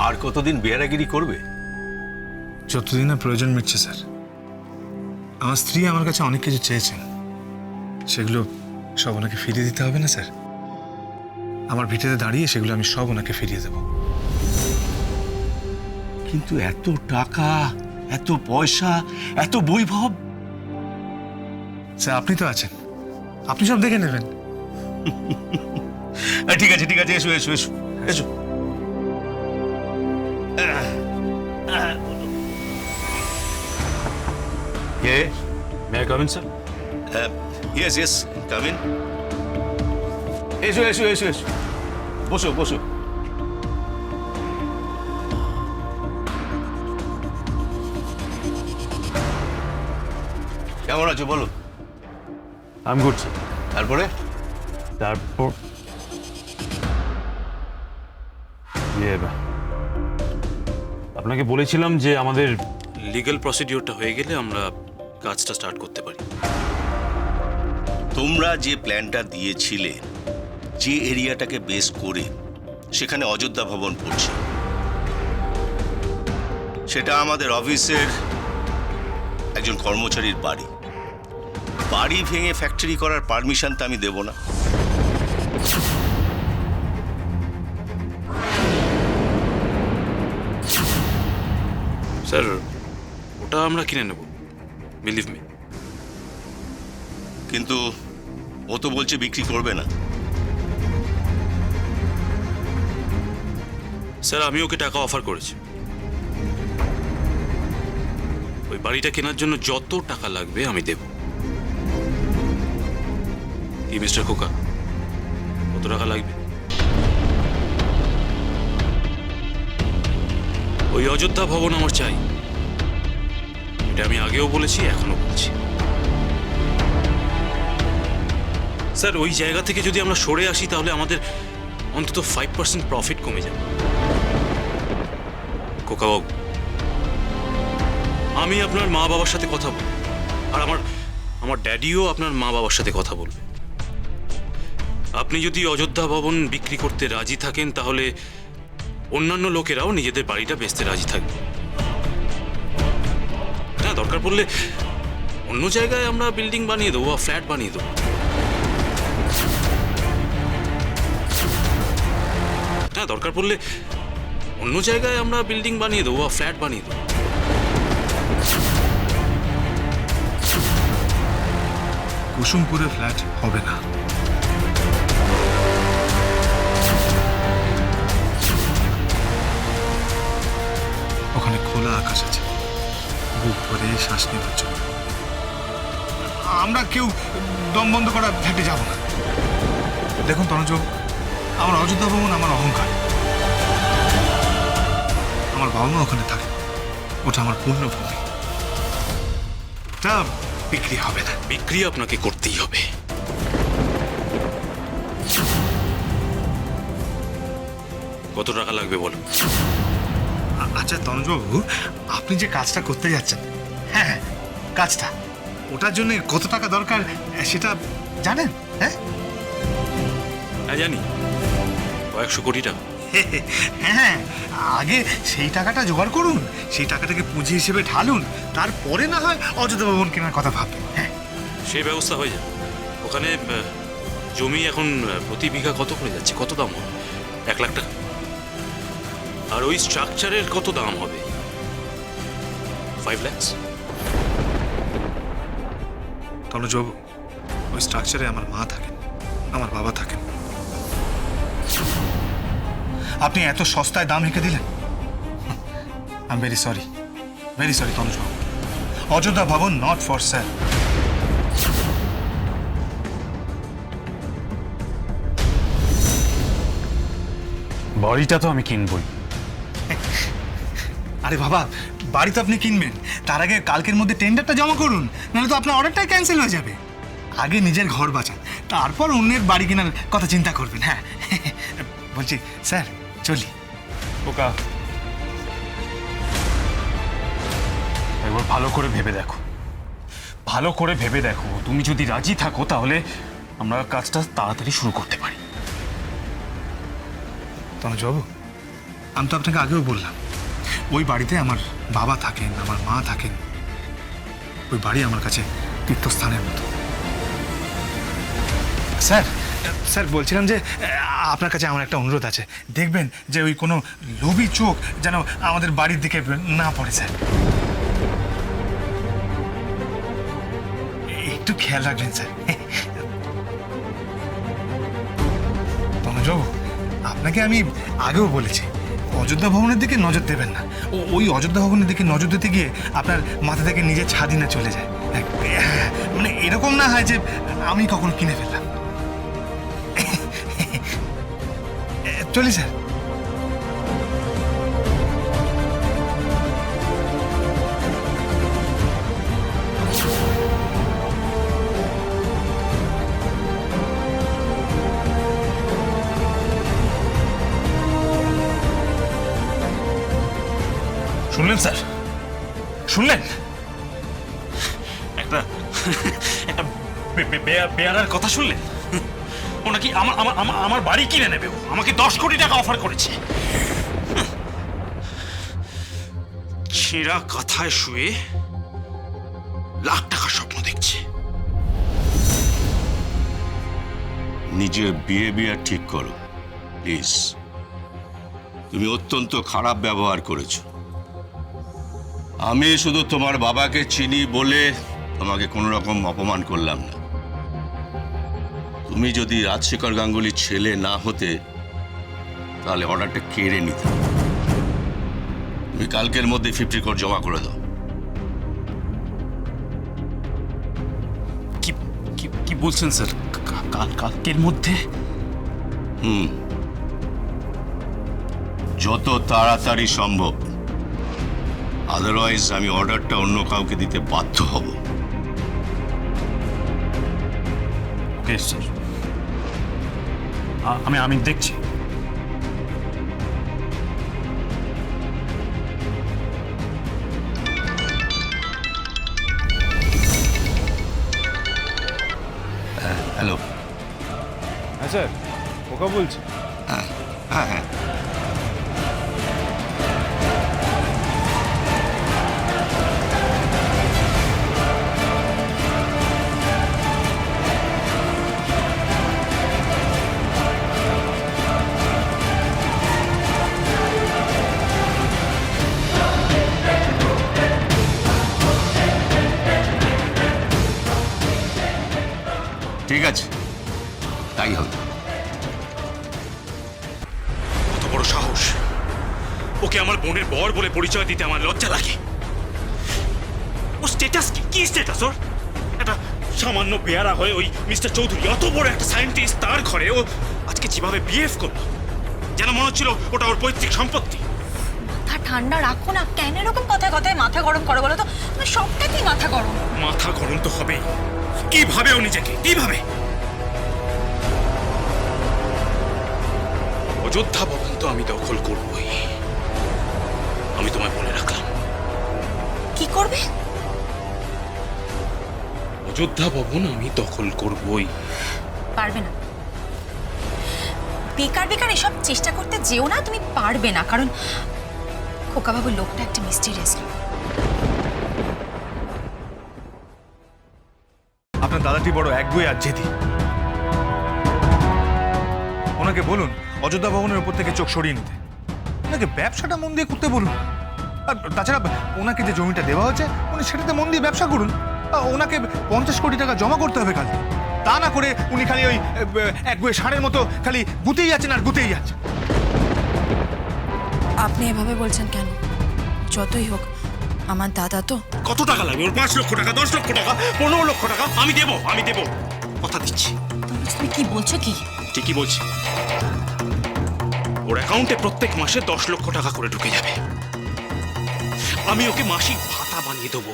আর কতদিন বেয়ারাগিরি করবে? যতদিন না প্রয়োজন মিটছে স্যার। আমার স্ত্রী আমার কাছে অনেক কিছু চেয়েছেন, সেগুলো সব ওনাকে ফিরিয়ে দিতে হবে না স্যার? আমার ভিটেতে দাঁড়িয়ে সেগুলো আমি সব ওনাকে ফিরিয়ে দেব। কিন্তু এত টাকা, এত পয়সা, এত বৈভব। স্যার আপনি তো আছেন, আপনি সব দেখে নেবেন। ঠিক আছে ঠিক আছে, এসো এসো এসো এসো। কে? May I come in sir? Yes yes, come in. এসো এসো এসো এসো, বসো বসো। কেমন আছো বলো? I am good sir. তারপরে? তারপর আপনাকে বলেছিলাম যে আমাদের লিগ্যাল প্রসিডিওরটা হয়ে গেলে আমরা কাজটা স্টার্ট করতে পারি। তোমরা যে প্ল্যানটা দিয়েছিলে, যে এরিয়াটাকে বেস করে সেখানে অযোধ্যা ভবন পড়ছে, সেটা আমাদের অফিসের একজন কর্মচারীর বাড়ি। বাড়ি ভেঙে ফ্যাক্টরি করার পারমিশন তো আমি দেব না। স্যার ওটা আমরা কিনে নেব, বিলিভ মি। কিন্তু ও তো বলছে বিক্রি করবে না। স্যার আমি ওকে টাকা অফার করেছি, ওই বাড়িটা কেনার জন্য যত টাকা লাগবে আমি দেব। কি মিস্টার খোকা, কত টাকা লাগবে? ওই অযোধ্যা ভবন আমার চাই, এটা আমি আগেও বলেছি, এখনো বলছি। স্যার ওই জায়গা থেকে যদি আমরা সরে আসি তাহলে আমাদের অন্তত 5% প্রফিট কমে যাবে। খোকাবাবু, আমি আপনার মা বাবার সাথে কথা বলবো, আর আমার ড্যাডিও আপনার মা বাবার সাথে কথা বলবে। আপনি যদি অযোধ্যা ভবন বিক্রি করতে রাজি থাকেন তাহলে অন্যান্য লোকেরাও নিজেদের বাড়িটা বেচতে রাজি থাকবে। হ্যাঁ, দরকার পড়লে অন্য জায়গায় আমরা বিল্ডিং বানিয়ে দেবো বা ফ্ল্যাট বানিয়ে দেবো। হ্যাঁ, দরকার পড়লে অন্য জায়গায় আমরা বিল্ডিং বানিয়ে দেবো বা ফ্ল্যাট বানিয়ে দেবো। কুসুমপুরে ফ্ল্যাট হবে না। ওখানে খোলা আকাশ আছে, বুক ভরে শ্বাস নেওয়ার জন্য। আমরা কেউ দম বন্ধ করা ফ্ল্যাটে যাব না। দেখুন তনুজ, আমার অযোধ্যা ভবন আমার অহংকার। আমার বাবা মা ওখানে থাকে, ওটা আমার পূর্ণভূমি। ওটা বিক্রি হবে না। বিক্রি আপনাকে করতেই হবে। কত টাকা লাগবে বলুন? আচ্ছা তনুজবাবু, আপনি যে কাজটা করতে যাচ্ছেন, হ্যাঁ কাজটা, ওটার জন্য কত টাকা দরকার সেটা জানেন? হ্যাঁ হ্যাঁ জানি, কয়েকশো কোটি টাকা। হ্যাঁ, আগে সেই টাকাটা জোগাড় করুন, সেই টাকাটাকে পুঁজি হিসেবে ঢালুন, তারপরে না হয় অযোধ্যা ভবন কেনার কথা ভাববেন। হ্যাঁ, সেই ব্যবস্থা হয়ে যাবে। ওখানে জমি এখন প্রতি বিঘা কত করে যাচ্ছে, কত দাম হবে? 1 লাখ টাকা। আর ওই স্ট্রাকচারের কত দাম হবে? 5 লাখ। তনুজবাবু, ওই স্ট্রাকচারে আমার মা থাকেন, আমার বাবা থাকেন। আপনি এত সস্তায় দাম হেঁকে দিলেন। আই এম ভেরি সরি তনুজবাবু। Ayodhya Bhavan not for sale. বাড়িটা তো আমি কিনবই। আরে বাবা, বাড়ি তো আপনি কিনবেন, তার আগে কালকের মধ্যে টেন্ডারটা জমা করুন, নাহলে তো আপনার অর্ডারটাই ক্যান্সেল হয়ে যাবে। আগে নিজের ঘর বাঁচান, তারপর অন্যের বাড়ি কেনার কথা চিন্তা করবেন। হ্যাঁ বলছি স্যার, চলি। ওকা, একবার ভালো করে ভেবে দেখো, তুমি যদি রাজি থাকো তাহলে আমরা কাজটা তাড়াতাড়ি শুরু করতে পারি। তনুজবাবু, আমি তো আপনাকে আগেও বললাম, ওই বাড়িতে আমার বাবা থাকেন, আমার মা থাকেন। ওই বাড়ি আমার কাছে তীর্থস্থানের মতো। স্যার স্যার বলছিলাম যে আপনার কাছে আমার একটা অনুরোধ আছে। দেখবেন যে ওই কোনো লোভী চোখ যেন আমাদের বাড়ির দিকে না পড়ে স্যার। একটু খেয়াল রাখবেন স্যার। তনুজবাবু, আপনাকে আমি আগেও বলেছি অযোধ্যা ভবনের দিকে নজর দেবেন না। ওই অযোধ্যা ভবনের দিকে নজর দিতে গিয়ে আপনার মাথা থেকে নিজের ছাদি না চলে যায়। মানে এরকম না হয় যে আমি কখন কিনে ফেললাম। চলি স্যার। শুনলেন স্যার? শুনলেন? একটা একটা বেয়ারার কথা শুনলেন? ও নাকি আমার বাড়ি কিনে নেবে। ও আমাকে 10 কোটি টাকা অফার করেছে। ছেঁড়া কাঁথায় শুয়ে লাখ টাকার স্বপ্ন দেখছে। নিজের বিহেভিয়ার ঠিক করো প্লিজ। তুমি অত্যন্ত খারাপ ব্যবহার করেছো। আমি শুধু তোমার বাবাকে চিনি বলে তোমাকে কোনো রকম অপমান করলাম না। তুমি যদি রাজশেখর গাঙ্গুলির ছেলে না হতে তাহলে অর্ডারটা কেড়ে নিতে। তুমি কালকের মধ্যে 50 কোটি জমা করে দাও। কি কি কি বলছেন স্যার? কালকের মধ্যে? যত তাড়াতাড়ি সম্ভব, আদারওয়াইজ আমি অর্ডারটা অন্য কাউকে দিতে বাধ্য হব। ওকে স্যার, আমি দেখছি। হ্যালো। হ্যাঁ স্যার, ওকা বলছি। হ্যাঁ হ্যাঁ হ্যাঁ। ঠিক আছে, তাই হবে। কত বড় সাহস! ওকে আমার বোনের বর বলে পরিচয় দিতে আমার লজ্জা লাগে। ও স্ট্যাটাস কি স্ট্যাটাস ওর? একটা সামান্য বেয়ারা হয়ে ওই মিস্টার চৌধুরী, অত বড় একটা সায়েন্টিস্ট, তার ঘরে ও আজকে যেভাবে বিহেভ করলো, যেন মনে হচ্ছিল ওটা ওর পৈতৃক সম্পত্তি। মাথা ঠান্ডা রাখো না, কেন এরকম কথায় কথায় মাথা গরম করো বলো তো? তোমার সবটা কি মাথা গরম? মাথা গরম তো হবেই। কিভাবে ও নিজেকে, কিভাবে? অযোধ্যা ভবন তো আমি দখল করবই, আমি তোমায় বলে রাখলাম। কি করবে? অযোধ্যা ভবন আমি দখল করবই। পারবে না। বেকার বেকার এসব চেষ্টা করতে যেও না, তুমি পারবে না। কারণ খোকাবাবুর লোকটা একটা মিস্টিরিয়াস লোক। আপনার দাদাটি বড় একগুঁয়ে আর জেদি। ওনাকে বলুন অযোধ্যা ভবনের উপর থেকে চোখ সরিয়ে নিতে। ওনাকে ব্যবসাটা মন দিয়ে করতে বলুন। আর তাছাড়া ওনাকে যে জমিটা দেওয়া হয়েছে উনি সেটাতে মন দিয়ে ব্যবসা করুন। ওনাকে 50 কোটি টাকা জমা করতে হবে কাল। তা না করে উনি খালি ওই একগুঁয়ে ষাঁড়ের মতো খালি গুতেই যাচ্ছেন আর গুতেই যাচ্ছেন। আপনি এভাবে বলছেন কেন? যতই হোক আমার দাদা তো। কত টাকা লাগবে ওর? 5 লক্ষ টাকা, 10 লক্ষ টাকা, 15 লক্ষ টাকা? আমি দেবো, কথা দিচ্ছি। তুমি কি বলছো? কি ঠিকই বলছি। ওর অ্যাকাউন্টে প্রত্যেক মাসে 10 লক্ষ টাকা করে ঢুকে যাবে। আমি ওকে মাসিক ভাতা বানিয়ে দেবো।